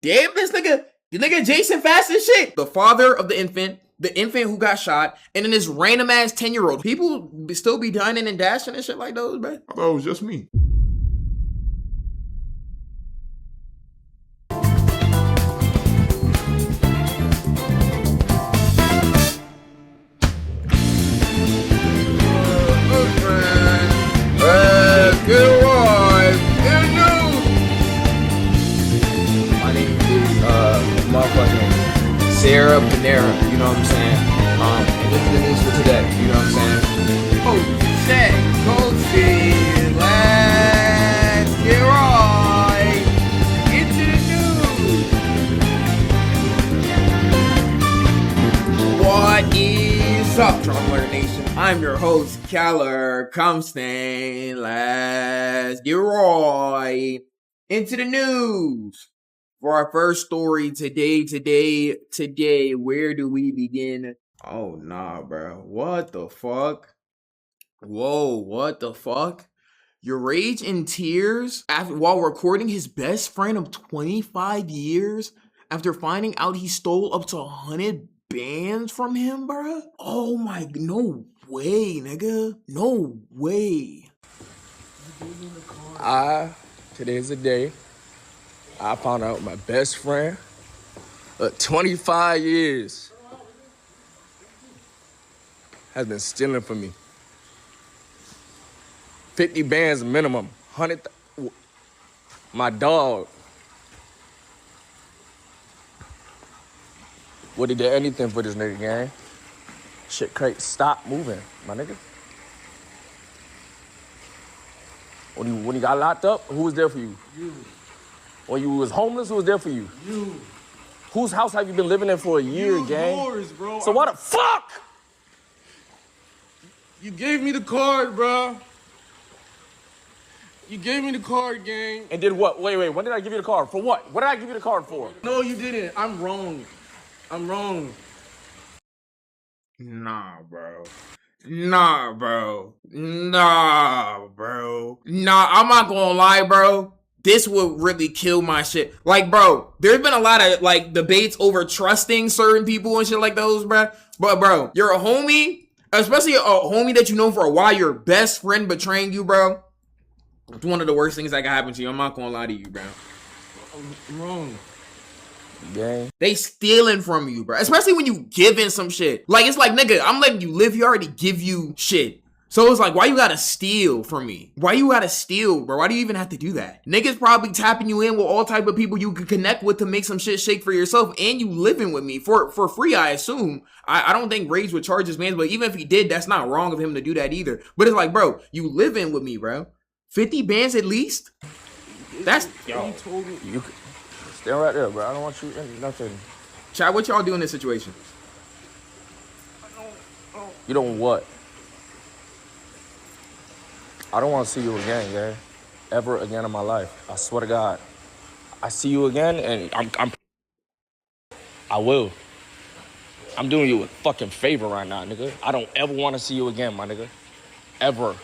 Damn, the nigga Jason fast as shit. The father of the infant who got shot, and then this random ass 10-year-old. People still be dining and dashing and shit like those, bro. I thought it was just me. Sarah Panera, you know what I'm saying? And this is the news for today, you know what I'm saying? Oh, shit, go see, let's get right into the news. What is up, Drummer Nation? I'm your host, Keller Comstain. Let's get right into the news. For our first story today, where do we begin? Oh, nah, bro. What the fuck? Whoa, what the fuck? YourRage in tears while recording his best friend of 25 years after finding out he stole up to 100 bands from him, bro? Oh my, no way, nigga. No way. Today's the day I found out my best friend of 25 years has been stealing from me. 50 bands minimum, 100. My dog would have did anything for this nigga, gang. Shit, crazy. Stop moving, my nigga. When you got locked up, who was there for you? You. When you was homeless, who was there for you? You. Whose house have you been living in for a year, gang? Yours, bro. So why the fuck? You gave me the card, bro. You gave me the card, gang. And did what? Wait, when did I give you the card? For what? What did I give you the card for? No, you didn't. I'm wrong. Nah, bro. Nah, I'm not gonna lie, bro. This would really kill my shit. Like, bro, there's been a lot of, like, debates over trusting certain people and shit like those, bro. But, bro, you're a homie, especially a homie that you know for a while, your best friend betraying you, bro. It's one of the worst things that can happen to you. I'm not gonna lie to you, bro. I'm wrong. Gang. They stealing from you, bro. Especially when you giving some shit. Like, it's like, nigga, I'm letting you live. He already give you shit. So it's like, why you gotta steal from me? Why you gotta steal, bro? Why do you even have to do that? Niggas probably tapping you in with all type of people you can connect with to make some shit shake for yourself, and you living with me for free, I assume. I don't think Rage would charge his man, but even if he did, that's not wrong of him to do that either. But it's like, bro, you living with me, bro. 50 bands at least? That's, yo. He told me. You stay right there, bro. I don't want you in nothing. Chad, what y'all do in this situation? You don't what? I don't want to see you again, gang. Ever again in my life. I swear to God. I see you again, and I will. I'm doing you a fucking favor right now, nigga. I don't ever want to see you again, my nigga. Ever.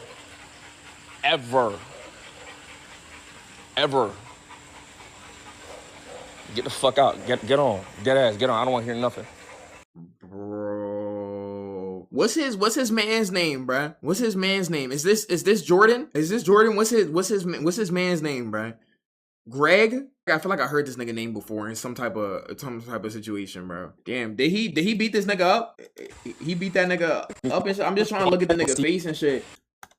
Get the fuck out. Get on. Dead ass. Get on. I don't want to hear nothing. Bro, what's his man's name, bruh? What's his man's name? Is this Jordan? Is this Jordan? What's his man's name, bruh? Greg? I feel like I heard this nigga name before in some type of situation, bro. Damn, did he beat this nigga up? He beat that nigga up and shit. I'm just trying to look at the nigga face and shit.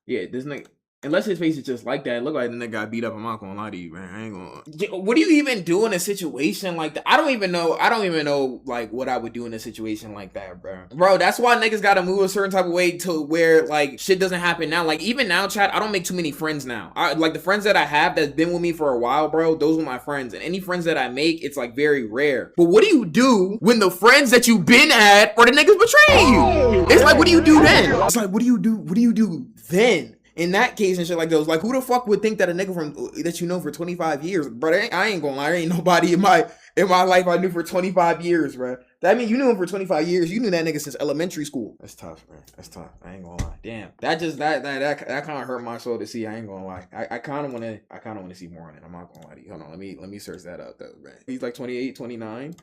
Yeah, this nigga. Unless his face is just like that, it look like the nigga got beat up. I'm not gonna lie to you, man. I ain't gonna. What do you even do in a situation like that? I don't even know like what I would do in a situation like that, bro. Bro, that's why niggas gotta move a certain type of way to where like shit doesn't happen now. Like even now, chat, I don't make too many friends now. Like the friends that I have that's been with me for a while, bro, those are my friends. And any friends that I make, it's like very rare. But what do you do when the friends that you've been at or the niggas betraying you? It's like, what do you do then? It's like, what do you do? What do you do then? In that case and shit like those, like who the fuck would think that a nigga from that you know for 25 years, bro? I ain't gonna lie, there ain't nobody in my in my life I knew for 25 years, bro. That mean you knew him for 25 years. You knew that nigga since elementary school. That's tough, bro. That's tough. I ain't gonna lie. Damn. That kind of hurt my soul to see. I ain't gonna lie. I kind of want to see more on it. I'm not gonna lie to you. Hold on. Let me search that up though, bro. He's like 28, 29.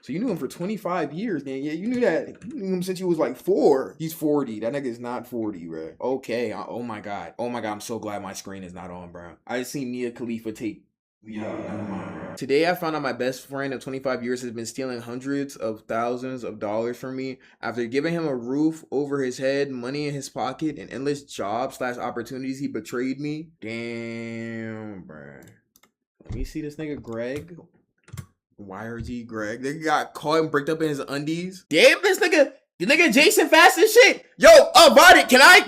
So you knew him for 25 years, man. Yeah, you knew that. You knew him since he was like 4. He's 40. That nigga is not 40, bro. Okay. Oh my god. Oh my god. I'm so glad my screen is not on, bro. I just seen Mia Khalifa take. Yeah, never mind, bro. Today I found out my best friend of 25 years has been stealing hundreds of thousands of dollars from me after giving him a roof over his head, money in his pocket, and endless job/opportunities. He betrayed me. Damn, bro. Let me see this nigga Greg. YRG Greg. Nigga got caught and bricked up in his undies. Damn, this nigga. The nigga Jason fast as shit. Yo, Vadi, can I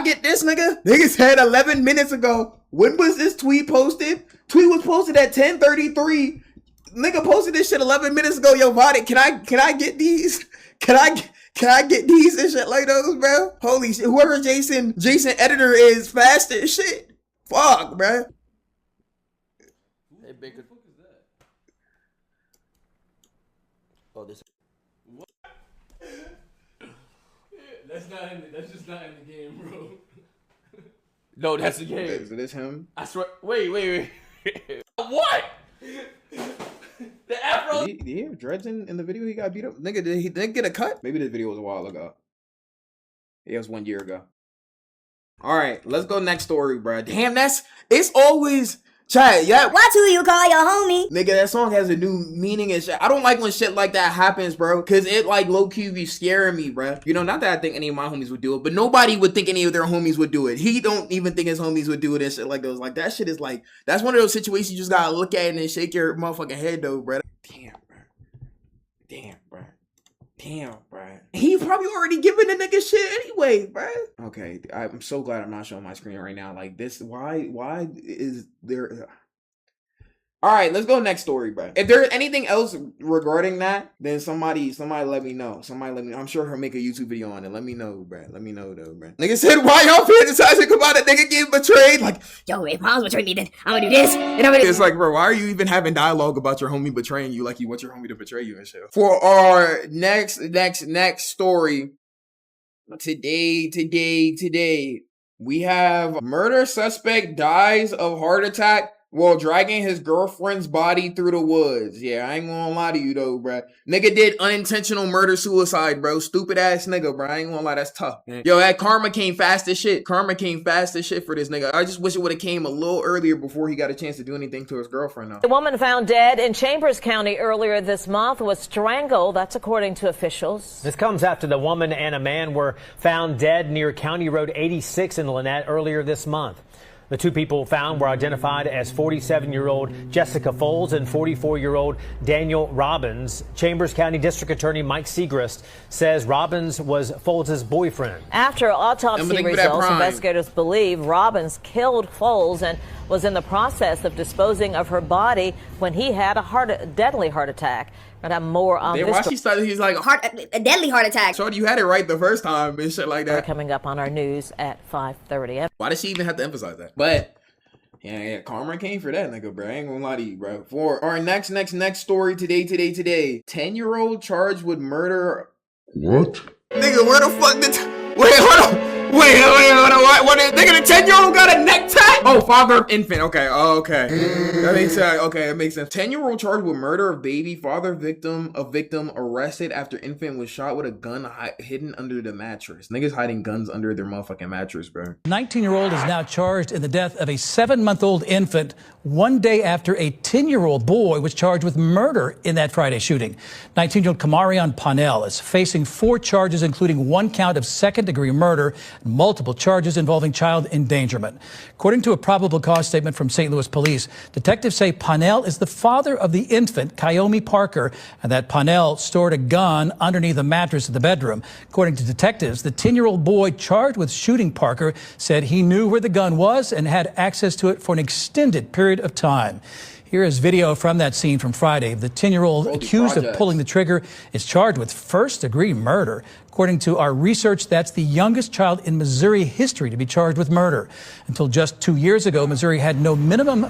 get this nigga? Nigga said 11 minutes ago. When was this tweet posted? Tweet was posted at 10:33. Nigga posted this shit 11 minutes ago. Yo, Vadi, can I get these? Can I get these and shit like those, bro? Holy shit. Whoever Jason editor is fast as shit. Fuck, bro. Hey, Baker. What the fuck is that? Oh, this. What? That's just not in the game, bro. No, that's the game. Is this him? I swear. Wait. What? The afro. Did he have dreads in the video? He got beat up. Nigga, did he get a cut? Maybe the video was a while ago. It was 1 year ago. All right, let's go next story, bro. Damn, it's always. Chat, yeah. Watch who you call your homie. Nigga, that song has a new meaning and shit. I don't like when shit like that happens, bro. Cause it like low-key be scaring me, bro. You know, not that I think any of my homies would do it, but nobody would think any of their homies would do it. He don't even think his homies would do it and shit like those. Like that shit is like, that's one of those situations you just gotta look at it and shake your motherfucking head though, bro. Damn, bro. Damn, bro. He probably already giving the nigga shit anyway, bro. Okay, I'm so glad I'm not showing my screen right now. Like this, why is there... All right, let's go next story, bro. If there's anything else regarding that, then somebody let me know. I'm sure he'll make a YouTube video on it. Let me know, bro. Let me know, though, bro. Nigga said, why y'all fantasizing about a nigga getting betrayed? Like, yo, if mom's betrayed me, then I'm gonna do this, and I'm gonna... It's like, bro, why are you even having dialogue about your homie betraying you like you want your homie to betray you and shit? For our next story, today, we have murder suspect dies of heart attack while dragging his girlfriend's body through the woods. Yeah, I ain't gonna lie to you though, bro. Nigga did unintentional murder-suicide, bro. Stupid ass nigga, bro. I ain't gonna lie, that's tough, man. Yo, that karma came fast as shit. For this nigga. I just wish it would have came a little earlier before he got a chance to do anything to his girlfriend, though. The woman found dead in Chambers County earlier this month was strangled. That's according to officials. This comes after the woman and a man were found dead near County Road 86 in Lynette earlier this month. The two people found were identified as 47-year-old Jessica Foles and 44-year-old Daniel Robbins. Chambers County District Attorney Mike Segrist says Robbins was Foles' boyfriend. After autopsy results, investigators believe Robbins killed Foles and was in the process of disposing of her body when he had a deadly heart attack. Gonna have more on this. Why she started? He's like a deadly heart attack. Shorty, you had it right the first time and shit like that. Coming up on our news at 5:30. Why does she even have to emphasize that? But yeah, karma came for that nigga, bro. I ain't gonna lie to you, bro. For our next story today. 10-year-old charged with murder. What? Nigga, where the fuck did? Wait, hold on. Wait, hold on. What? Nigga, the 10-year-old got a neck tat? Oh, father of infant. Okay. That makes sense. Okay, it makes sense. 10-year-old charged with murder of baby, father victim arrested after infant was shot with a gun hidden under the mattress. Niggas hiding guns under their motherfucking mattress, bro. 19-year-old is now charged in the death of a 7-month-old infant 1 day after a 10-year-old boy was charged with murder in that Friday shooting. 19-year-old Kamarion Parnell is facing 4 charges, including 1 count of second-degree murder, multiple charges involving child endangerment. According to a probable cause statement from St. Louis police, detectives say Parnell is the father of the infant, Kyomi Parker, and that Parnell stored a gun underneath the mattress of the bedroom. According to detectives, the 10-year-old boy charged with shooting Parker said he knew where the gun was and had access to it for an extended period of time. Here is video from that scene from Friday. The 10-year-old accused of pulling the trigger is charged with first-degree murder. According to our research, that's the youngest child in Missouri history to be charged with murder. Until just 2 years ago, Missouri had no minimum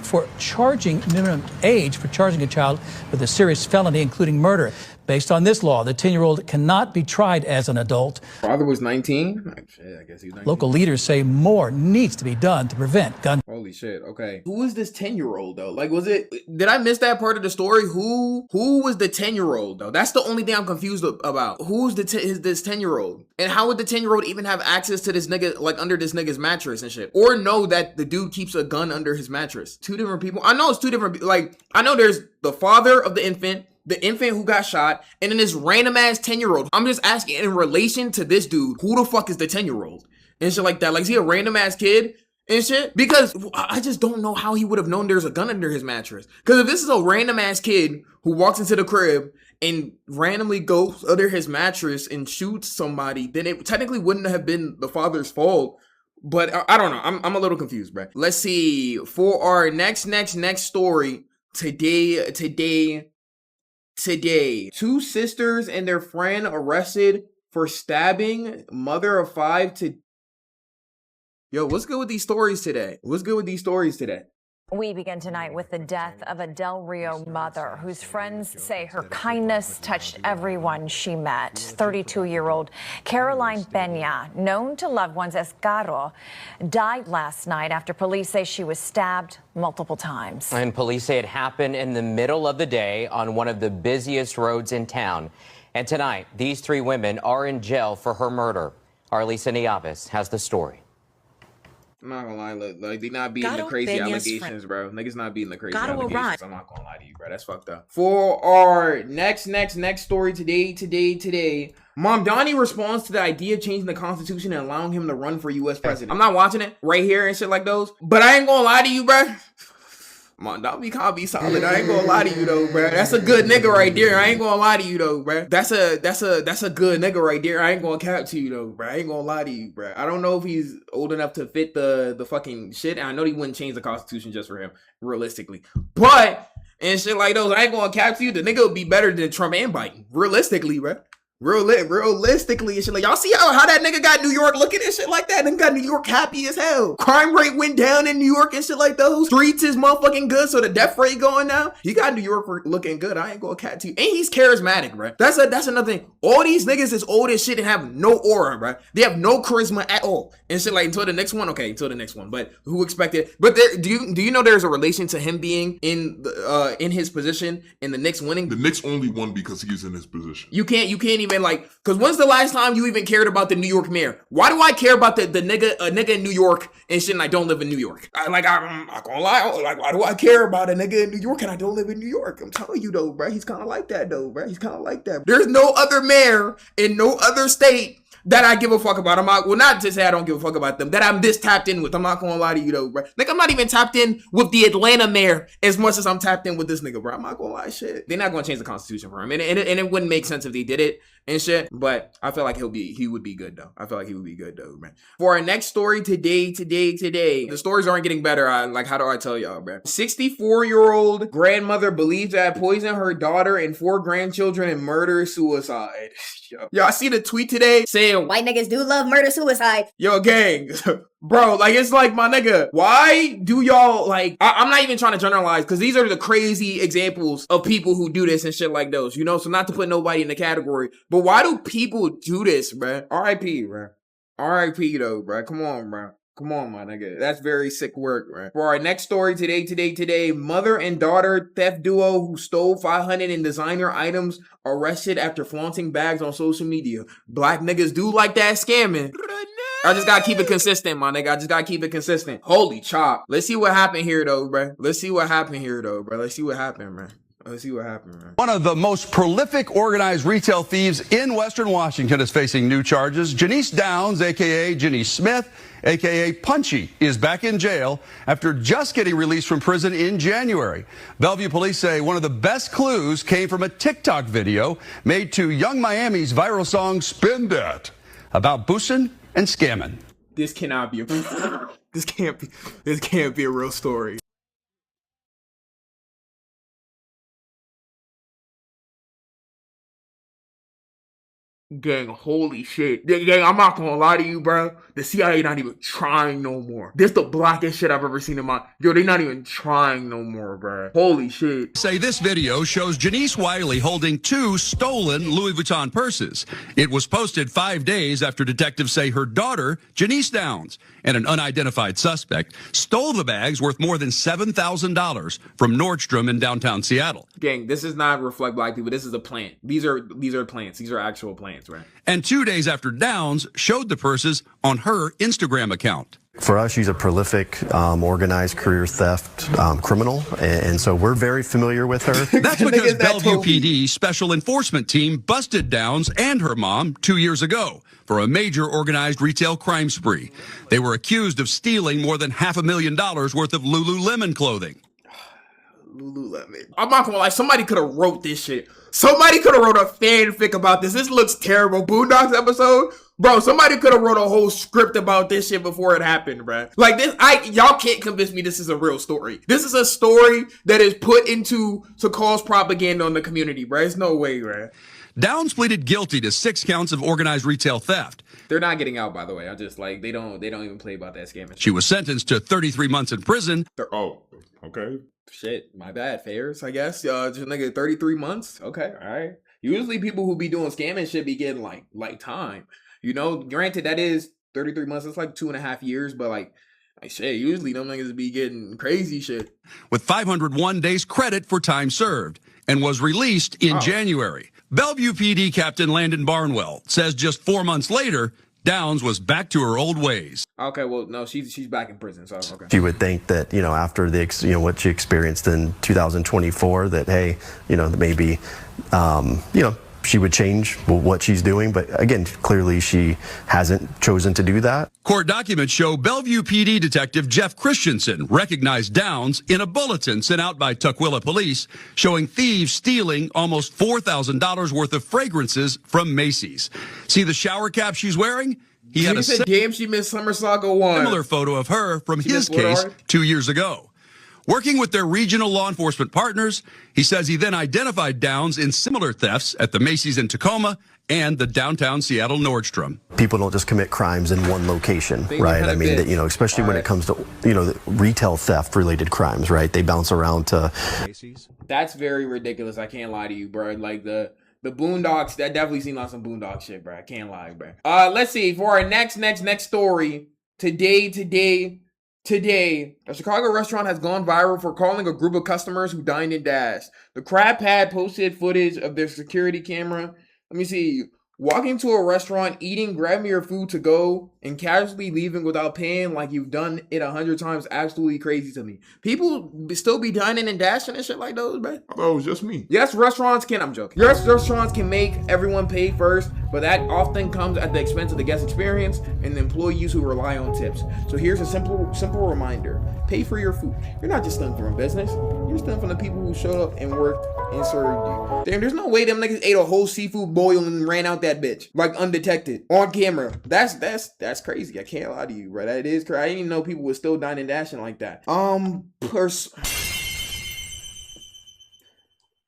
age for charging a child with a serious felony, including murder. Based on this law, the 10-year-old cannot be tried as an adult. Father was 19? Shit, I guess he's 19. Local leaders say more needs to be done to prevent gun. Holy shit, okay. Who is this 10-year-old though? Like, did I miss that part of the story? Who was the 10-year-old though? That's the only thing I'm confused about. Who's this 10-year-old? And how would the 10-year-old even have access to this nigga, like under this nigga's mattress and shit? Or know that the dude keeps a gun under his mattress? Two different people? I know it's two different, like, I know there's the father of the infant who got shot, and then this random ass 10-year-old. I'm just asking in relation to this dude, who the fuck is the 10-year-old? And shit like that. Like, is he a random ass kid and shit? Because I just don't know how he would have known there's a gun under his mattress. Because if this is a random ass kid who walks into the crib and randomly goes under his mattress and shoots somebody, then it technically wouldn't have been the father's fault. But I don't know. I'm a little confused, bro. Let's see. For our next story today, two sisters and their friend arrested for stabbing mother of 5 to... Yo, what's good with these stories today? We begin tonight with the death of a Del Rio mother whose friends say her kindness touched everyone she met. 32-year-old Caroline Peña, known to loved ones as Caro, died last night after police say she was stabbed multiple times. And police say it happened in the middle of the day on one of the busiest roads in town. And tonight, these 3 women are in jail for her murder. Our Lisa Nieves has the story. I'm not gonna lie, like they not beating the crazy allegations, bro. Niggas not beating the crazy allegations. I'm not gonna lie to you, bro. That's fucked up. For our next story today, Mamdani responds to the idea of changing the Constitution and allowing him to run for U.S. president. I'm not watching it right here and shit like those, but I ain't gonna lie to you, bro. Mamdani can't be solid. I ain't gonna lie to you though, bro. That's a good nigga right there. I ain't gonna lie to you though, bro. That's a good nigga right there. I ain't gonna cap to you though, bro. I ain't gonna lie to you, bro. I don't know if he's old enough to fit the fucking shit. And I know he wouldn't change the Constitution just for him, realistically. But and shit like those, I ain't gonna cap to you. The nigga would be better than Trump and Biden, realistically, bro. Realistically and shit. Like, y'all see how that nigga got New York looking and shit like that? Nigga got New York happy as hell. Crime rate went down in New York and shit like those. Streets is motherfucking good, so the death rate going down. He got New York looking good. I ain't gonna cat to you. And he's charismatic, bro. That's another thing. All these niggas is old as shit and have no aura, bro. They have no charisma at all. And shit like, until the next one. Okay, until the next one. But who expected? But do you know there's a relation to him being in his position and the Knicks winning? The Knicks only won because he's in his position. You can't even like, because when's the last time you even cared about the New York mayor? Why do I care about the nigga in New York and shit and I don't live in New York? I'm not gonna lie. Like, why do I care about a nigga in New York and I don't live in New York? I'm telling you though, bro. He's kind of like that though, bro. He's kind of like that. There's no other mayor in no other state that I give a fuck about. Not to say I don't give a fuck about them, that I'm this tapped in with. I'm not gonna lie to you though, bro. Like, I'm not even tapped in with the Atlanta mayor as much as I'm tapped in with this nigga, bro. I'm not gonna lie, shit. They're not gonna change the Constitution for him, and it wouldn't make sense if they did it and shit. But I feel like he would be good though. I feel like he would be good though, man. For our next story today, the stories aren't getting better. How do I tell y'all, bro? 64-year-old grandmother believes that poisoned her daughter and 4 grandchildren and murder-suicide. Yo, I see the tweet today saying white niggas do love murder-suicide. Yo, gang. Bro, like, it's like, my nigga, why do y'all, like, I'm not even trying to generalize, because these are the crazy examples of people who do this and shit like those, you know? So not to put nobody in the category, but why do people do this, bro? R.I.P., bro. R.I.P., though, bro. Come on, bro. Come on, my nigga. That's very sick work, right? For our next story today, mother and daughter theft duo who stole 500 in designer items arrested after flaunting bags on social media. Black niggas do like that scamming. I just gotta keep it consistent, my nigga. I just gotta keep it consistent. Holy chop. Let's see what happened here, though, bro. Let's see what happened, man. One of the most prolific organized retail thieves in Western Washington is facing new charges. Janice Downs, a.k.a. Jenny Smith, a.k.a. Punchy, is back in jail after just getting released from prison in January. Bellevue police say one of the best clues came from a TikTok video made to Young Miami's viral song Spin That about boosting and scamming. This cannot be this can't be a real story. Gang, holy shit. Gang, I'm not gonna lie to you, bro. The CIA not even trying no more. This the blackest shit I've ever seen in my... Yo, they not even trying no more, bro. Holy shit. Say this video shows Janice Wiley holding 2 stolen Louis Vuitton purses. It was posted 5 days after detectives say her daughter, Janice Downs, and an unidentified suspect stole the bags worth more than $7,000 from Nordstrom in downtown Seattle. Gang, this does not reflect black people. This is a plant. These are plants. These are actual plants, right? And 2 days after Downs showed the purses on her Instagram account. For us, she's a prolific, organized career theft criminal, and so we're very familiar with her. That's because Bellevue PD Special Enforcement Team busted Downs and her mom 2 years ago for a major organized retail crime spree. They were accused of stealing more than $500,000 worth of Lululemon clothing. Lululemon. I'm not gonna lie, somebody could have wrote this shit. Somebody could have wrote a fanfic about this. This looks terrible. Boondocks episode? Bro, somebody could have wrote a whole script about this shit before it happened, bro. Like this, y'all can't convince me this is a real story. This is a story that is put into to cause propaganda on the community, bro. There's no way, bro. Downs pleaded guilty to 6 counts of organized retail theft. They're not getting out, by the way. I just like they don't even play about that scam. She was sentenced to 33 months in prison. Oh, okay. Shit, my bad, Fairs, I guess. Just nigga 33 months. Okay, all right. Usually people who be doing scamming shit be getting like time. You know, granted that is 33 months. It's like 2.5 years, but like shit, usually them niggas be getting crazy shit. With 501 days credit for time served and was released in January. Bellevue PD Captain Landon Barnwell says just 4 months later, Downs was back to her old ways. Okay, well, no, she's back in prison, so okay. You would think that, after what she experienced in 2024, that, hey, maybe, she would change what she's doing. But again, clearly she hasn't chosen to do that. Court documents show Bellevue PD Detective Jeff Christensen recognized Downs in a bulletin sent out by Tukwila Police showing thieves stealing almost $4,000 worth of fragrances from Macy's. See the shower cap she's wearing? He had said, damn, she missed Summer Saga 1. Similar photo of her from his case 2 years ago. Working with their regional law enforcement partners, he says he then identified Downs in similar thefts at the Macy's in Tacoma and the downtown Seattle Nordstrom. People don't just commit crimes in one location, right? I mean, especially when it comes to, retail theft related crimes, right? They bounce around to Macy's. That's very ridiculous. I can't lie to you, bro. Like the Boondocks, that definitely seemed like some Boondock shit, bro. I can't lie, bro. Let's see, for our next story, Today, a Chicago restaurant has gone viral for calling a group of customers who dined and dashed. The Crab Pad posted footage of their security camera. Let me see. Walking to a restaurant, eating, grabbing your food to go, and casually leaving without paying like you've done it 100 times, absolutely crazy to me. People still be dining and dashing and shit like those, bro. I thought it was just me. Yes, restaurants can. I'm joking. Yes, restaurants can make everyone pay first, but that often comes at the expense of the guest experience and the employees who rely on tips. So here's a simple reminder. Pay for your food. You're not just stealing from a business. You're stealing from the people who showed up and worked and served you. Damn, there's no way them niggas ate a whole seafood boil and ran out that bitch like undetected on camera. That's crazy. I can't lie to you, bro. That is crazy. I didn't even know people were still dining and dashing like that. A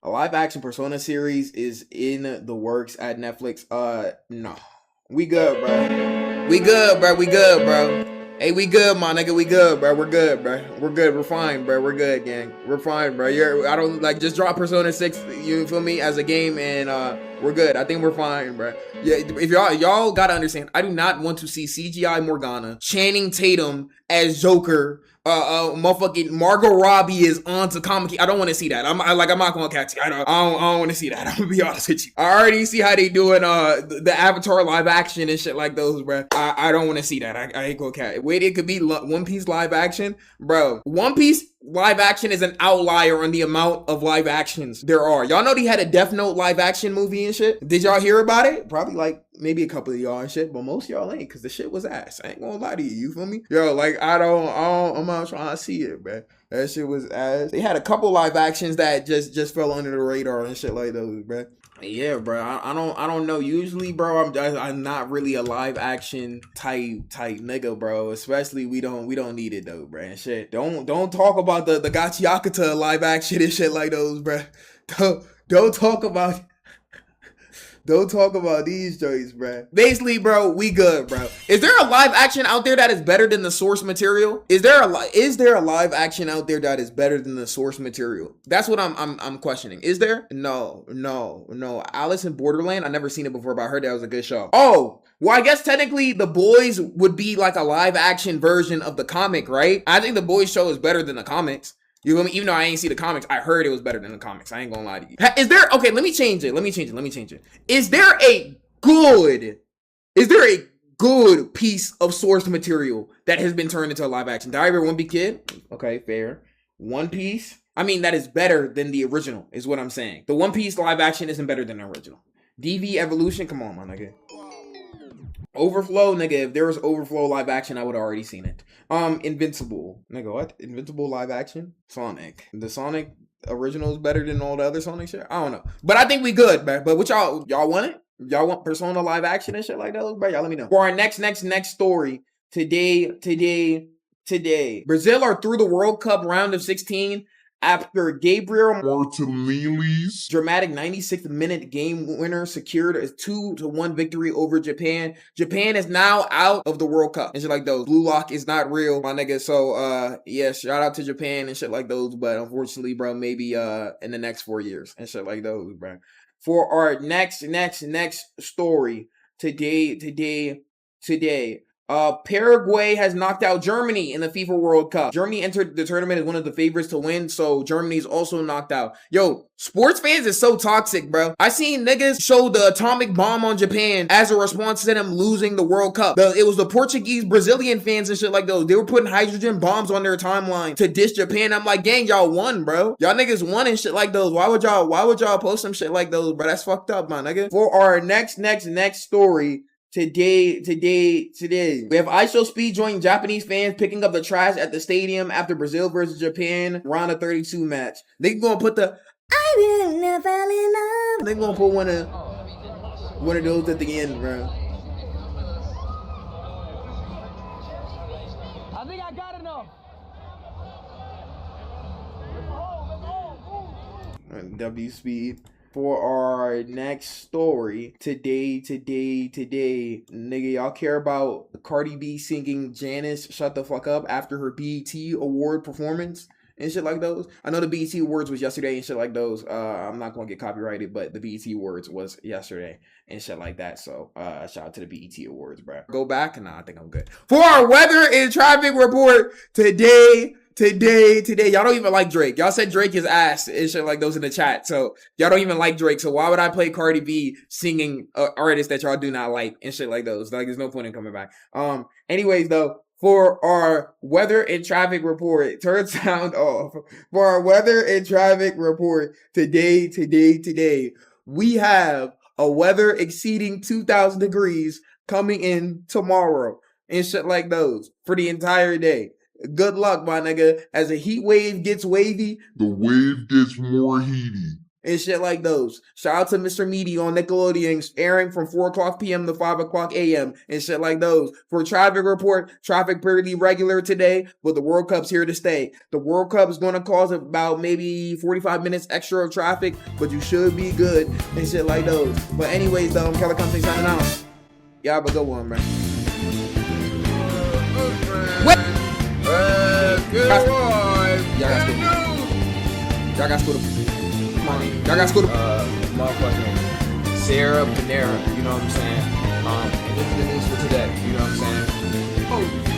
live action Persona series is in the works at Netflix. No. We good, bro. We good, bro. Hey, we good, my nigga. We good, bro. We're good, bro. We're good. We're fine, bro. We're good, gang. We're fine, bro. I don't just drop Persona 6, you feel me, as a game, and we're good. I think we're fine, bro. Yeah, if y'all gotta understand, I do not want to see CGI Morgana, Channing Tatum as Joker, motherfucking Margot Robbie is on to comic. I don't want to see that. I'm not gonna catch you. I don't want to see that. I'm gonna be honest with you. I already see how they doing the Avatar live action and shit like those, bro. I don't want to see that. I ain't gonna catch it. Wait, it could be One Piece live action, bro. One Piece live action is an outlier on the amount of live actions there are. Y'all know they had a Death Note live action movie and shit. Did y'all hear about it? Probably like maybe a couple of y'all and shit, but most of y'all ain't, because the shit was ass. I ain't gonna lie to you. You feel me? Yo, like I'm not trying to see it, bro. That shit was ass. They had a couple live actions that just fell under the radar and shit like those, bro. Yeah, bro. I don't know. Usually, bro, I'm not really a live action type nigga, bro. Especially we don't need it though, bro. And shit. Don't talk about the Gachiakata live action and shit like those, bro. Don't talk about Don't talk about these joints, bro. Basically, bro, we good, bro. Is there a live action out there that is better than the source material? Is there a live action out there that is better than the source material? That's what I'm questioning. Is there? No. Alice in Borderland. I never seen it before, but I heard that was a good show. Oh, well, I guess technically The Boys would be like a live action version of the comic, right? I think The Boys show is better than the comics. You know, even though I ain't see the comics, I heard it was better than the comics. I ain't gonna lie to you. Is there, okay, let me change it. Is there a good piece of source material that has been turned into a live action? Did I ever One Piece Kid? Okay, fair. One Piece? I mean, that is better than the original, is what I'm saying. The One Piece live action isn't better than the original. DV Evolution? Come on, my nigga. Overflow, nigga, if there was Overflow live action, I would have already seen it. Invincible. Nigga, what? Invincible live action? Sonic. The Sonic original is better than all the other Sonic shit? I don't know. But I think we good, man. But what y'all want it? Y'all want Persona live action and shit like that? Bro, y'all let me know. For our next story, today, Brazil are through the World Cup round of 16 after Gabriel Martinelli's dramatic 96th minute game winner secured a 2-1 victory over Japan. Japan is now out of the World Cup and shit like those. Blue lock is not real, my nigga. So yeah, shout out to Japan and shit like those. But unfortunately, bro, maybe in the next 4 years and shit like those, bro. For our next story today. Paraguay has knocked out Germany in the FIFA World Cup. Germany entered the tournament as one of the favorites to win, so Germany's also knocked out. Yo, sports fans is so toxic, bro. I seen niggas show the atomic bomb on Japan as a response to them losing the World Cup. It was the Portuguese, Brazilian fans and shit like those. They were putting hydrogen bombs on their timeline to diss Japan. I'm like, gang, y'all won, bro. Y'all niggas won and shit like those. Why would y'all post some shit like those, bro? That's fucked up, my nigga. For our next story, Today, we have ISO Speed joining Japanese fans picking up the trash at the stadium after Brazil versus Japan round of 32 match. They gonna put the I will never fall in love. They gonna put one of those at the end, bro. I think I got enough. W Speed. For our next story, today, nigga, y'all care about Cardi B singing Janice Shut the Fuck Up after her BET award performance and shit like those? I know the BET awards was yesterday and shit like those. I'm not gonna get copyrighted, but the BET awards was yesterday and shit like that. So shout out to the BET awards, bro. Go back? Nah, I think I'm good. For our weather and traffic report today, y'all don't even like Drake. Y'all said Drake is ass and shit like those in the chat. So y'all don't even like Drake. So why would I play Cardi B singing artists that y'all do not like and shit like those? Like, there's no point in coming back. Anyways, though, for our weather and traffic report, turn sound off. For our weather and traffic report today, we have a weather exceeding 2,000 degrees coming in tomorrow and shit like those for the entire day. Good luck, my nigga. As a heat wave gets wavy, the wave gets more heaty. And shit like those. Shout out to Mr. Meaty on Nickelodeon, airing from 4 o'clock p.m. to 5 o'clock a.m. and shit like those. For traffic report, traffic pretty regular today, but the World Cup's here to stay. The World Cup is going to cause about maybe 45 minutes extra of traffic, but you should be good and shit like those. But anyways, though, I'm Keller Company signing out. Y'all have a good one, man. Good boy. Y'all got school. Come on, y'all got school. Motherfucking Sarah Panera, you know what I'm saying? And this is the news for today, you know what I'm saying? Oh.